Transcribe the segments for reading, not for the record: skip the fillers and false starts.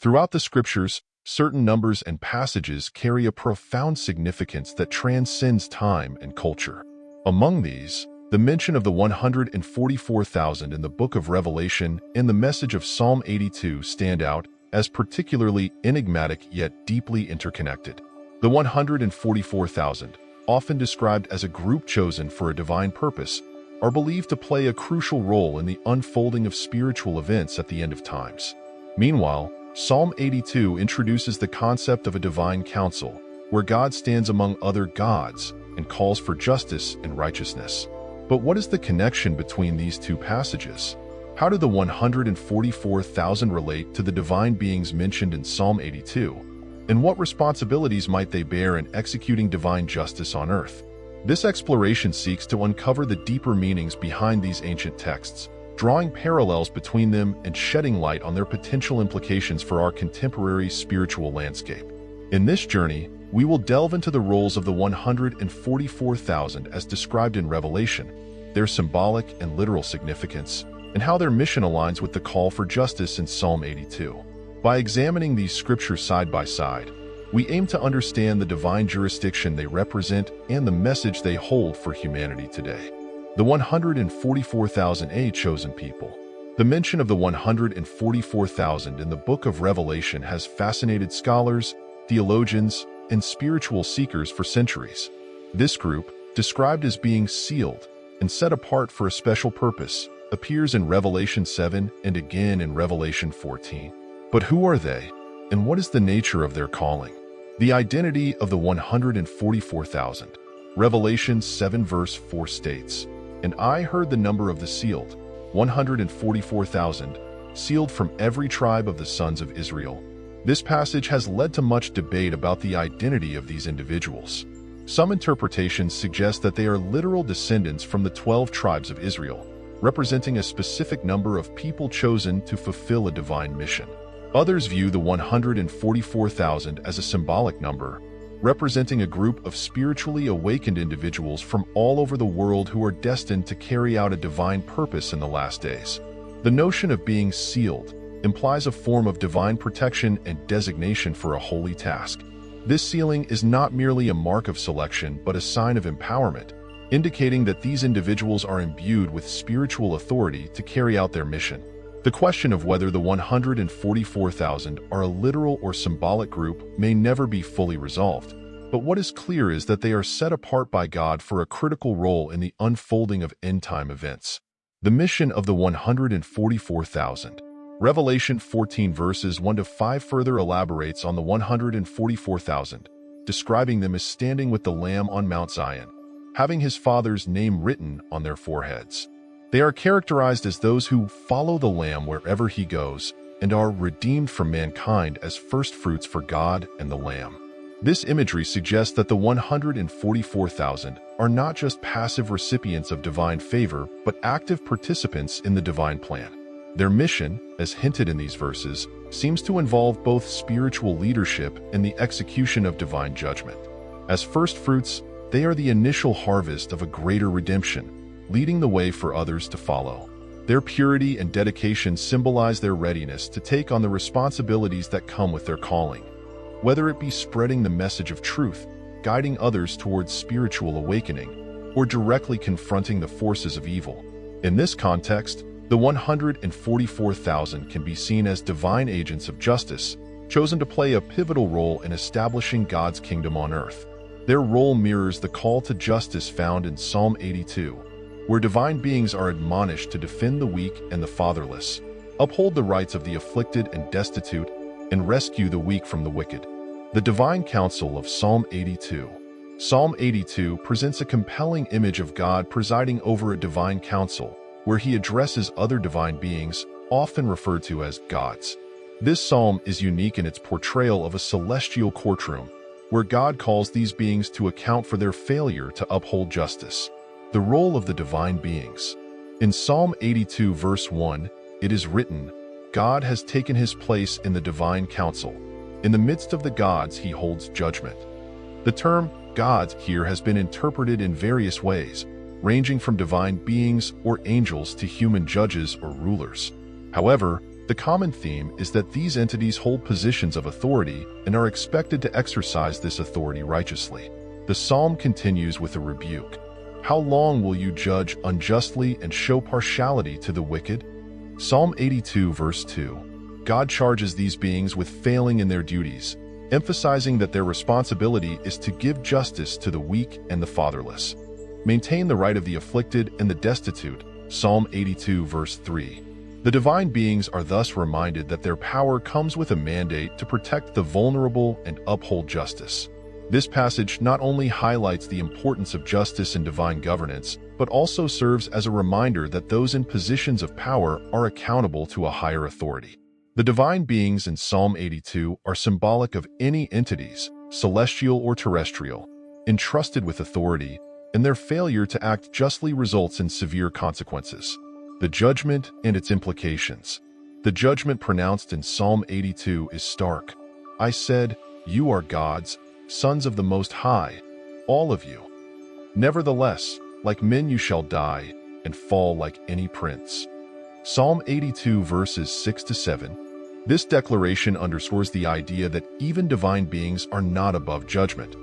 Throughout the scriptures, certain numbers and passages carry a profound significance that transcends time and culture. Among these, the mention of the 144,000 in the book of Revelation and the message of Psalm 82 stand out as particularly enigmatic yet deeply interconnected. The 144,000, often described as a group chosen for a divine purpose, are believed to play a crucial role in the unfolding of spiritual events at the end of times. Meanwhile, Psalm 82 introduces the concept of a divine council, where God stands among other gods and calls for justice and righteousness. But what is the connection between these two passages? How do the 144,000 relate to the divine beings mentioned in Psalm 82? And what responsibilities might they bear in executing divine justice on earth? This exploration seeks to uncover the deeper meanings behind these ancient texts, drawing parallels between them and shedding light on their potential implications for our contemporary spiritual landscape. In this journey, we will delve into the roles of the 144,000 as described in Revelation, their symbolic and literal significance, and how their mission aligns with the call for justice in Psalm 82. By examining these scriptures side by side, we aim to understand the divine jurisdiction they represent and the message they hold for humanity today. The 144,000 a chosen people. The mention of the 144,000 in the book of Revelation has fascinated scholars, theologians, and spiritual seekers for centuries. This group, described as being sealed and set apart for a special purpose, appears in Revelation 7 and again in Revelation 14. But who are they, and what is the nature of their calling? The identity of the 144,000. Revelation 7 verse 4 states, "And I heard the number of the sealed, 144,000, sealed from every tribe of the sons of Israel." This passage has led to much debate about the identity of these individuals. Some interpretations suggest that they are literal descendants from the 12 tribes of Israel, representing a specific number of people chosen to fulfill a divine mission. Others view the 144,000 as a symbolic number, representing a group of spiritually awakened individuals from all over the world who are destined to carry out a divine purpose in the last days. The notion of being sealed implies a form of divine protection and designation for a holy task. This sealing is not merely a mark of selection but a sign of empowerment, indicating that these individuals are imbued with spiritual authority to carry out their mission. The question of whether the 144,000 are a literal or symbolic group may never be fully resolved, but what is clear is that they are set apart by God for a critical role in the unfolding of end-time events. The mission of the 144,000. Revelation 14 verses 1 to 5 further elaborates on the 144,000, describing them as standing with the Lamb on Mount Zion, having his Father's name written on their foreheads. They are characterized as those who follow the Lamb wherever he goes and are redeemed from mankind as firstfruits for God and the Lamb. This imagery suggests that the 144,000 are not just passive recipients of divine favor, but active participants in the divine plan. Their mission, as hinted in these verses, seems to involve both spiritual leadership and the execution of divine judgment. As firstfruits, they are the initial harvest of a greater redemption, leading the way for others to follow. Their purity and dedication symbolize their readiness to take on the responsibilities that come with their calling, whether it be spreading the message of truth, guiding others towards spiritual awakening, or directly confronting the forces of evil. In this context, the 144,000 can be seen as divine agents of justice, chosen to play a pivotal role in establishing God's kingdom on earth. Their role mirrors the call to justice found in Psalm 82, where divine beings are admonished to defend the weak and the fatherless, uphold the rights of the afflicted and destitute, and rescue the weak from the wicked. The divine counsel of Psalm 82. Psalm 82 presents a compelling image of God presiding over a divine council, where he addresses other divine beings, often referred to as gods. This psalm is unique in its portrayal of a celestial courtroom, where God calls these beings to account for their failure to uphold justice. The role of the divine beings. In Psalm 82 verse 1, it is written, "God has taken his place in the divine council. In the midst of the gods he holds judgment." The term gods here has been interpreted in various ways, ranging from divine beings or angels to human judges or rulers. However, The common theme is that these entities hold positions of authority and are expected to exercise this authority righteously. The psalm continues with a rebuke. How long will you judge unjustly and show partiality to the wicked? Psalm 82 verse 2. God charges these beings with failing in their duties, emphasizing that their responsibility is to give justice to the weak and the fatherless. Maintain the right of the afflicted and the destitute. Psalm 82 verse 3. The divine beings are thus reminded that their power comes with a mandate to protect the vulnerable and uphold justice. This passage not only highlights the importance of justice and divine governance, but also serves as a reminder that those in positions of power are accountable to a higher authority. The divine beings in Psalm 82 are symbolic of any entities, celestial or terrestrial, entrusted with authority, and their failure to act justly results in severe consequences. The judgment and its implications. The judgment pronounced in Psalm 82 is stark. I said, "You are gods, sons of the Most High, all of you. Nevertheless, like men you shall die, and fall like any prince." Psalm 82 verses 6 to 7. This declaration underscores the idea that even divine beings are not above judgment.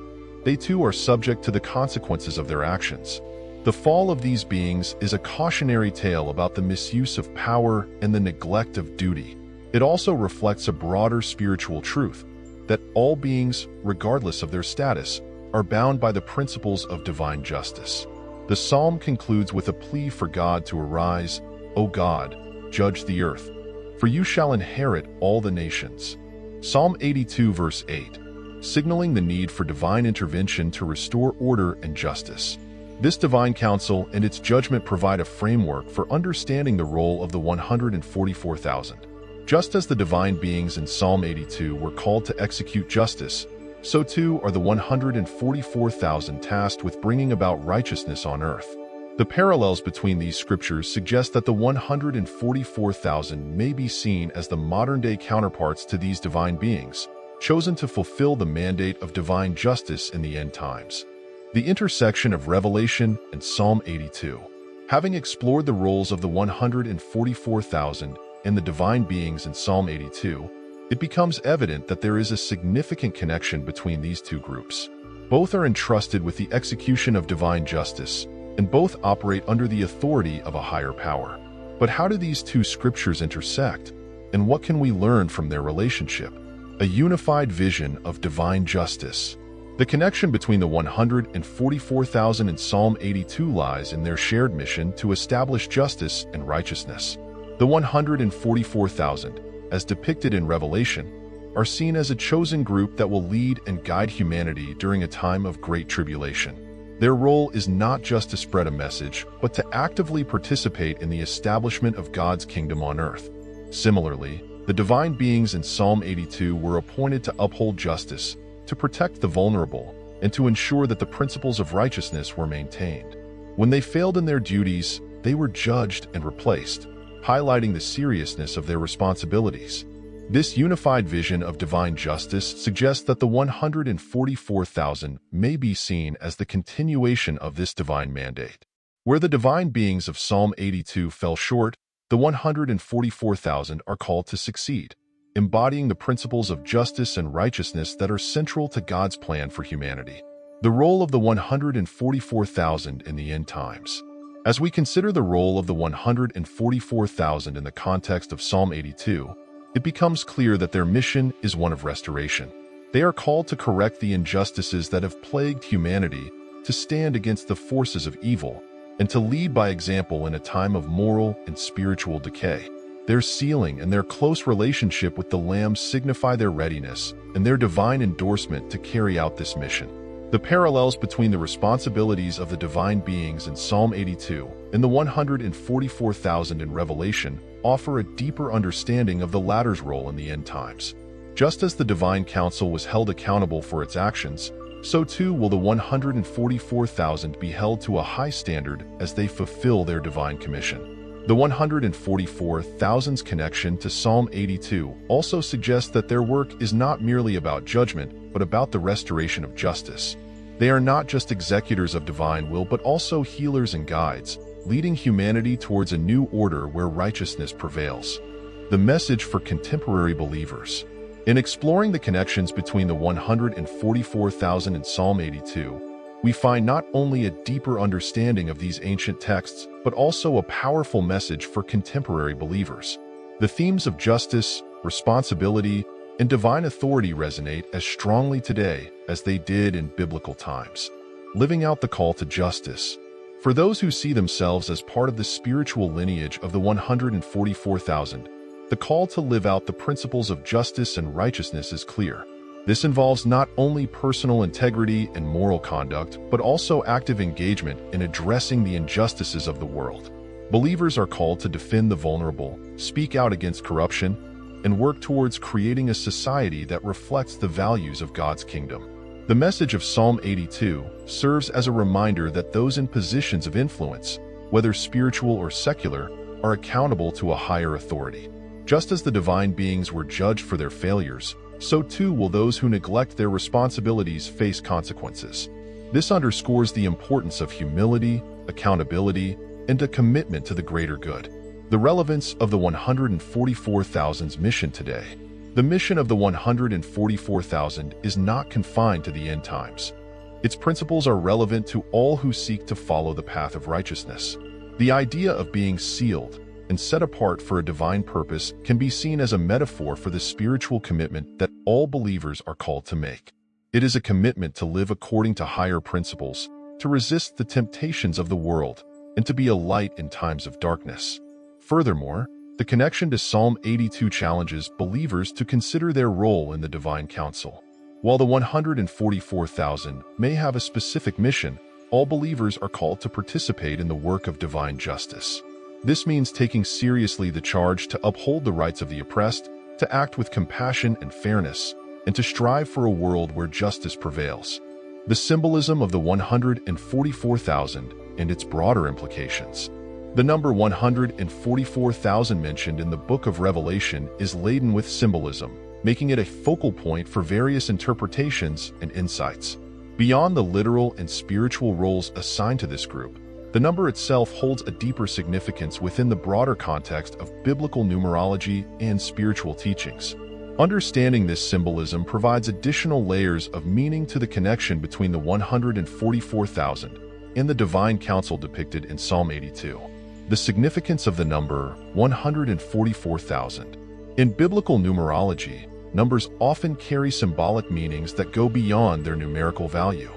They too are subject to the consequences of their actions. The fall of these beings is a cautionary tale about the misuse of power and the neglect of duty. It also reflects a broader spiritual truth, that all beings, regardless of their status, are bound by the principles of divine justice. The psalm concludes with a plea for God to arise, "O God, judge the earth, for you shall inherit all the nations." Psalm 82 verse 8, signaling the need for divine intervention to restore order and justice. This divine counsel and its judgment provide a framework for understanding the role of the 144,000. Just as the divine beings in Psalm 82 were called to execute justice, so too are the 144,000 tasked with bringing about righteousness on earth. The parallels between these scriptures suggest that the 144,000 may be seen as the modern-day counterparts to these divine beings, chosen to fulfill the mandate of divine justice in the end times. The intersection of Revelation and Psalm 82. Having explored the roles of the 144,000 and the divine beings in Psalm 82, it becomes evident that there is a significant connection between these two groups. Both are entrusted with the execution of divine justice, and both operate under the authority of a higher power. But how do these two scriptures intersect, and what can we learn from their relationship? A unified vision of divine justice. The connection between the 144,000 and Psalm 82 lies in their shared mission to establish justice and righteousness. The 144,000, as depicted in Revelation, are seen as a chosen group that will lead and guide humanity during a time of great tribulation. Their role is not just to spread a message, but to actively participate in the establishment of God's kingdom on earth. Similarly, the divine beings in Psalm 82 were appointed to uphold justice, to protect the vulnerable, and to ensure that the principles of righteousness were maintained. When they failed in their duties, they were judged and replaced, highlighting the seriousness of their responsibilities. This unified vision of divine justice suggests that the 144,000 may be seen as the continuation of this divine mandate. Where the divine beings of Psalm 82 fell short, the 144,000 are called to succeed, embodying the principles of justice and righteousness that are central to God's plan for humanity. The role of the 144,000 in the end times. As we consider the role of the 144,000 in the context of Psalm 82, it becomes clear that their mission is one of restoration. They are called to correct the injustices that have plagued humanity, to stand against the forces of evil, and to lead by example in a time of moral and spiritual decay. Their sealing and their close relationship with the Lamb signify their readiness and their divine endorsement to carry out this mission. The parallels between the responsibilities of the divine beings in Psalm 82 and the 144,000 in Revelation offer a deeper understanding of the latter's role in the end times. Just as the divine council was held accountable for its actions, so too will the 144,000 be held to a high standard as they fulfill their divine commission. The 144,000's connection to Psalm 82 also suggests that their work is not merely about judgment, but about the restoration of justice. They are not just executors of divine will, but also healers and guides, leading humanity towards a new order where righteousness prevails. the message for contemporary believers. In exploring the connections between the 144,000 and Psalm 82, we find not only a deeper understanding of these ancient texts, but also a powerful message for contemporary believers. The themes of justice, responsibility, and divine authority resonate as strongly today as they did in biblical times. Living out the call to justice. For those who see themselves as part of the spiritual lineage of the 144,000, the call to live out the principles of justice and righteousness is clear. This involves not only personal integrity and moral conduct, but also active engagement in addressing the injustices of the world. Believers are called to defend the vulnerable, speak out against corruption, and work towards creating a society that reflects the values of God's kingdom. The message of Psalm 82 serves as a reminder that those in positions of influence, whether spiritual or secular, are accountable to a higher authority. Just as the divine beings were judged for their failures, so too will those who neglect their responsibilities face consequences. This underscores the importance of humility, accountability, and a commitment to the greater good. The relevance of the 144,000's mission today. The mission of the 144,000 is not confined to the end times. Its principles are relevant to all who seek to follow the path of righteousness. The idea of being sealed and set apart for a divine purpose can be seen as a metaphor for the spiritual commitment that all believers are called to make. It is a commitment to live according to higher principles, to resist the temptations of the world, and to be a light in times of darkness. Furthermore, the connection to Psalm 82 challenges believers to consider their role in the divine council. While the 144,000 may have a specific mission, all believers are called to participate in the work of divine justice. This means taking seriously the charge to uphold the rights of the oppressed, to act with compassion and fairness, and to strive for a world where justice prevails. The symbolism of the 144,000 and its broader implications. The number 144,000 mentioned in the book of Revelation is laden with symbolism, making it a focal point for various interpretations and insights. Beyond the literal and spiritual roles assigned to this group, the number itself holds a deeper significance within the broader context of biblical numerology and spiritual teachings. Understanding this symbolism provides additional layers of meaning to the connection between the 144,000 and the divine counsel depicted in Psalm 82. The significance of the number 144,000. In biblical numerology, numbers often carry symbolic meanings that go beyond their numerical value.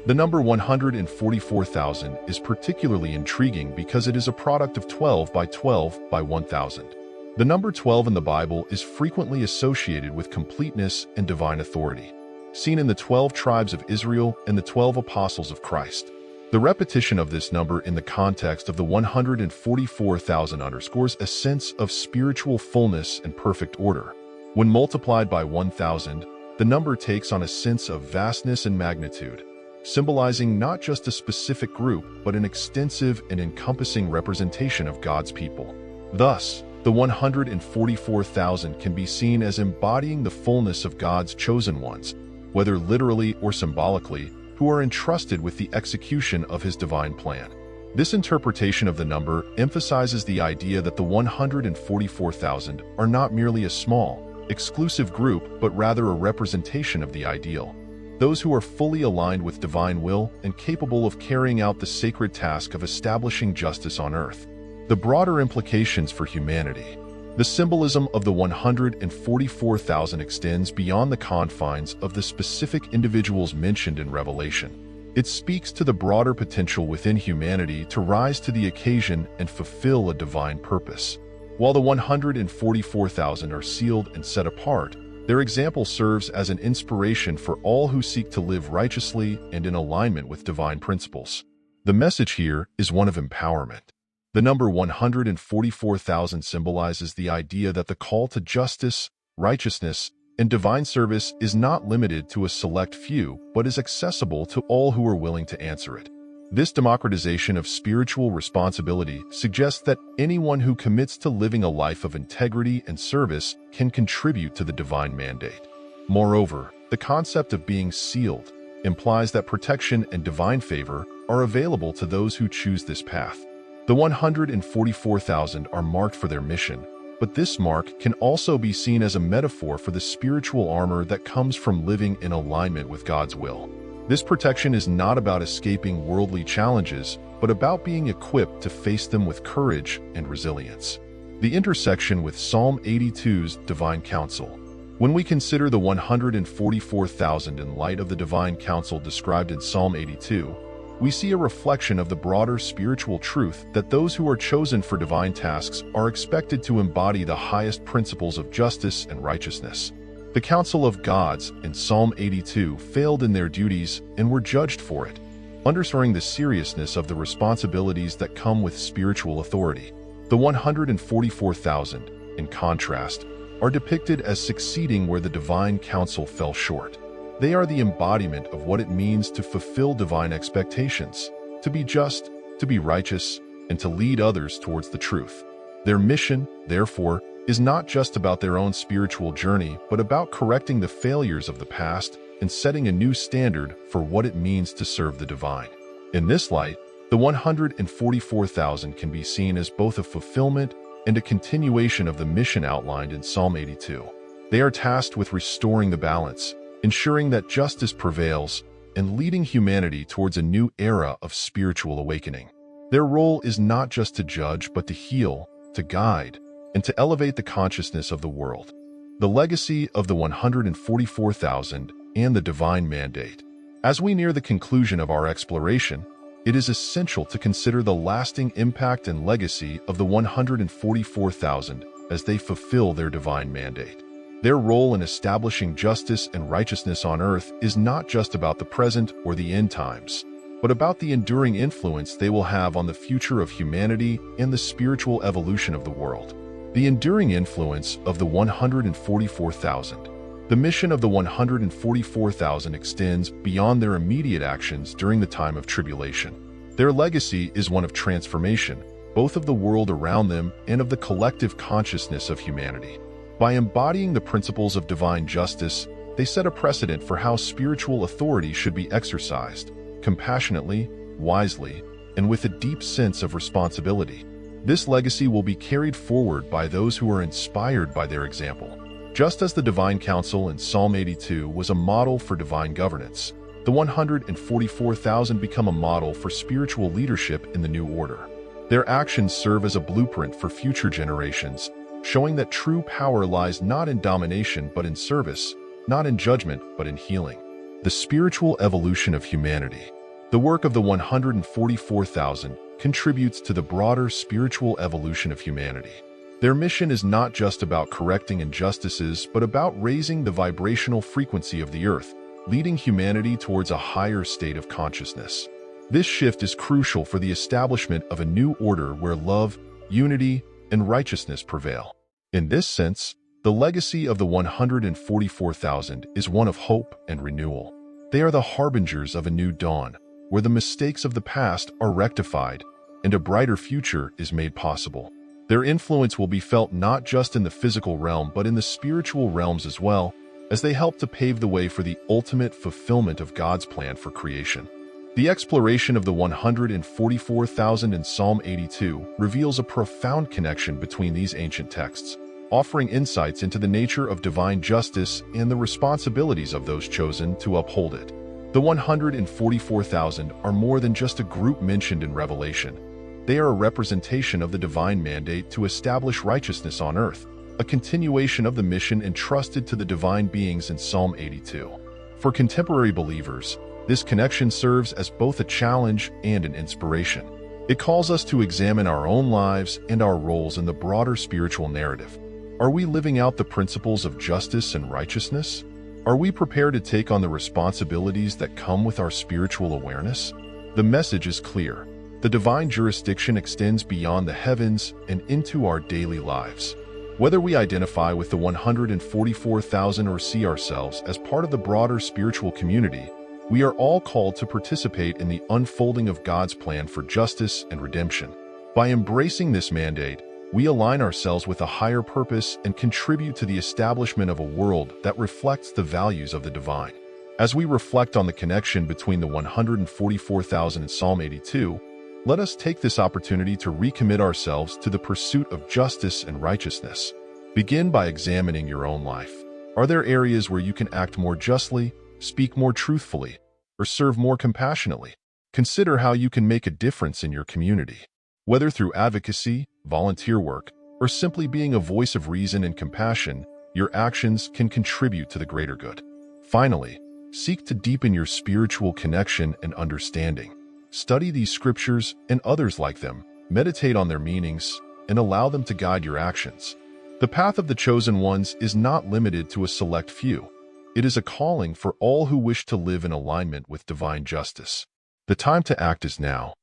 The number 144,000 is particularly intriguing because it is a product of 12 by 12 by 1,000. The number 12 in the Bible is frequently associated with completeness and divine authority, seen in the 12 tribes of Israel and the 12 apostles of Christ. The repetition of this number in the context of the 144,000 underscores a sense of spiritual fullness and perfect order. When multiplied by 1,000, the number takes on a sense of vastness and magnitude, symbolizing not just a specific group, but an extensive and encompassing representation of God's people. Thus, the 144,000 can be seen as embodying the fullness of God's chosen ones, whether literally or symbolically, who are entrusted with the execution of His divine plan. This interpretation of the number emphasizes the idea that the 144,000 are not merely a small, exclusive group, but rather a representation of the ideal. Those who are fully aligned with divine will and capable of carrying out the sacred task of establishing justice on earth. The broader implications for humanity. The symbolism of the 144,000 extends beyond the confines of the specific individuals mentioned in Revelation. It speaks to the broader potential within humanity to rise to the occasion and fulfill a divine purpose. While the 144,000 are sealed and set apart, their example serves as an inspiration for all who seek to live righteously and in alignment with divine principles. The message here is one of empowerment. The number 144,000 symbolizes the idea that the call to justice, righteousness, and divine service is not limited to a select few, but is accessible to all who are willing to answer it. This democratization of spiritual responsibility suggests that anyone who commits to living a life of integrity and service can contribute to the divine mandate. Moreover, the concept of being sealed implies that protection and divine favor are available to those who choose this path. The 144,000 are marked for their mission, but this mark can also be seen as a metaphor for the spiritual armor that comes from living in alignment with God's will. This protection is not about escaping worldly challenges, but about being equipped to face them with courage and resilience. The intersection with Psalm 82's divine counsel. When we consider the 144,000 in light of the divine counsel described in Psalm 82, we see a reflection of the broader spiritual truth that those who are chosen for divine tasks are expected to embody the highest principles of justice and righteousness. The council of gods in Psalm 82 failed in their duties and were judged for it, underscoring the seriousness of the responsibilities that come with spiritual authority. The 144,000, in contrast, are depicted as succeeding where the divine counsel fell short. They are the embodiment of what it means to fulfill divine expectations, to be just, to be righteous, and to lead others towards the truth. Their mission, therefore, is not just about their own spiritual journey, but about correcting the failures of the past and setting a new standard for what it means to serve the divine. In this light, the 144,000 can be seen as both a fulfillment and a continuation of the mission outlined in Psalm 82. They are tasked with restoring the balance, ensuring that justice prevails, and leading humanity towards a new era of spiritual awakening. Their role is not just to judge, but to heal, to guide, and to elevate the consciousness of the world. The legacy of the 144,000 and the divine mandate. As we near the conclusion of our exploration, it is essential to consider the lasting impact and legacy of the 144,000 as they fulfill their divine mandate. Their role in establishing justice and righteousness on earth is not just about the present or the end times, but about the enduring influence they will have on the future of humanity and the spiritual evolution of the world. The enduring influence of the 144,000. The mission of the 144,000 extends beyond their immediate actions during the time of tribulation. Their legacy is one of transformation, both of the world around them and of the collective consciousness of humanity. By embodying the principles of divine justice, they set a precedent for how spiritual authority should be exercised, compassionately, wisely, and with a deep sense of responsibility. This legacy will be carried forward by those who are inspired by their example. Just as the divine counsel in Psalm 82 was a model for divine governance, the 144,000 become a model for spiritual leadership in the new order. Their actions serve as a blueprint for future generations, showing that true power lies not in domination but in service, not in judgment but in healing. The spiritual evolution of humanity. The work of the 144,000 contributes to the broader spiritual evolution of humanity. Their mission is not just about correcting injustices, but about raising the vibrational frequency of the earth, leading humanity towards a higher state of consciousness. This shift is crucial for the establishment of a new order where love, unity, and righteousness prevail. In this sense, the legacy of the 144,000 is one of hope and renewal. They are the harbingers of a new dawn, where the mistakes of the past are rectified and a brighter future is made possible. Their influence will be felt not just in the physical realm but in the spiritual realms as well, as they help to pave the way for the ultimate fulfillment of God's plan for creation. The exploration of the 144,000 in Psalm 82 reveals a profound connection between these ancient texts, offering insights into the nature of divine justice and the responsibilities of those chosen to uphold it. The 144,000 are more than just a group mentioned in Revelation. They are a representation of the divine mandate to establish righteousness on earth, a continuation of the mission entrusted to the divine beings in Psalm 82. For contemporary believers, this connection serves as both a challenge and an inspiration. It calls us to examine our own lives and our roles in the broader spiritual narrative. Are we living out the principles of justice and righteousness? Are we prepared to take on the responsibilities that come with our spiritual awareness? The message is clear. The divine jurisdiction extends beyond the heavens and into our daily lives. Whether we identify with the 144,000 or see ourselves as part of the broader spiritual community, we are all called to participate in the unfolding of God's plan for justice and redemption. By embracing this mandate, we align ourselves with a higher purpose and contribute to the establishment of a world that reflects the values of the divine. As we reflect on the connection between the 144,000 and Psalm 82, Let us take this opportunity to recommit ourselves to the pursuit of justice and righteousness. Begin by examining your own life. Are there areas where you can act more justly, speak more truthfully, or serve more compassionately? Consider how you can make a difference in your community. Whether through advocacy, volunteer work, or simply being a voice of reason and compassion, your actions can contribute to the greater good. Finally, seek to deepen your spiritual connection and understanding. Study these scriptures and others like them, meditate on their meanings, and allow them to guide your actions. The path of the chosen ones is not limited to a select few. It is a calling for all who wish to live in alignment with divine justice. The time to act is now.